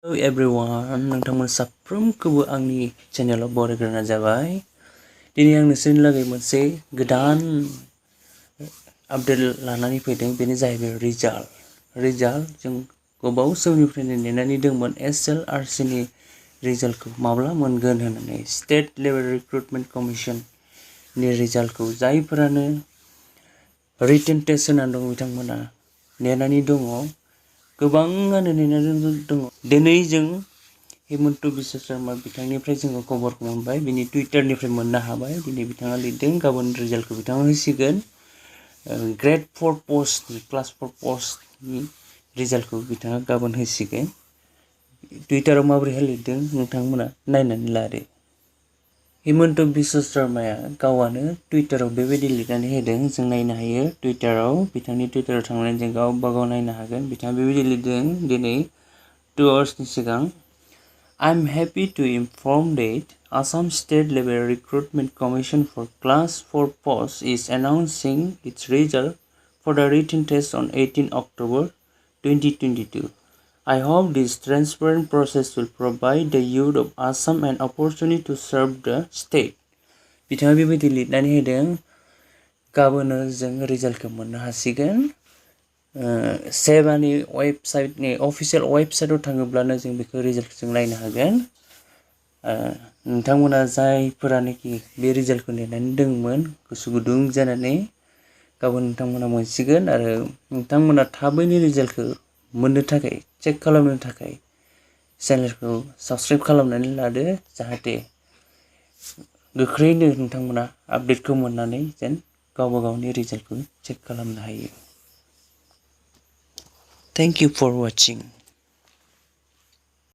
Hello everyone, नोंथांमोन साफ्रोमखौबो आंनि चेनेलाव बरायग्रोनाय जाबाय। दिनै आं नोंसोरनि लागै मोनसे गोदान आपडेट लानानै फैदों। बेनो जाहैबाय रिजाल्ट जों गोबाव समनिफ्रायनो नेनानै दंमोन SLRC नि रिजाल्टखौ माब्ला मोनगोन होननानै। स्टेट लेभेल रिक्रुटमेन्ट कमिसन नि रिजाल्टखौ जायफोरानो रिटेन टेस्ट होनानै दं बिथांमोना नेनानै दङ। गोबाङानो नेनानै दङ। दिनै जों हिमन्त बिश्व शर्मा बिथांनिफ्राय जोङो खबरखौ मोनबाय। बिनि टुइटारनिफ्राय मोननो हाबाय। दिनै बिथाङा लिरदों गाबोन रिजाल्टखौ बिथाङा होसिगोन। ग्रेड 4 पस्ट क्लास 4 पस्टनि रिजाल्टखौ बिथाङा गाबोन होसिगोन। टुइटाराव माबोरैहाय लिरदों नोंथांमोना नायनानै लादो। हिमन्त बिश्व शर्माया गावआनो टुइटाराव बेबायदि लिरनानै होदों। जों नायनो हायो टुइटाराव, बिथांनि टुइटाराव थांनानै जों गावबा गाव नायनो हागोन। बिथाङा बेबायदि लिरदों दिनै 2 आवार्सनि सिगां। I'm happy to inform that Assam State Level Recruitment Commission for Class 4 posts is announcing its result for the written test on 18 October 2022. I hope this transparent process will provide the youth of Assam an opportunity to serve the state. बिथाङा बेबायदि लिरनानै होदों। गाबोनो जों रिजाल्टखौ मोननो हासिगोन। सेबानि वेबसाइटनि official वेबसाइटआव थाङोब्लानो जों बेखौ रिजाल्टखौ जों नायनो हागोन। नोंथांमोना जायफोरानोखि बे रिजाल्टखौ नेनानै दंमोन गोसो गुदुं जानानै, गाबोन नोंथांमोना मोनसिगोन। आरो नोंथांमोना थाबैनो रिजाल्टखौ मोननो थाखाय, चेक खालामनो थाखाय चेनेलखौ साबस्क्राइब खालामनानै लादो, जाहाथे गोख्रैनो नोंथांमोना आपडेटखौ मोननानै जेन गावबा गावनि रिजाल्टखौ चेक खालामनो हायो। Thank you for watching.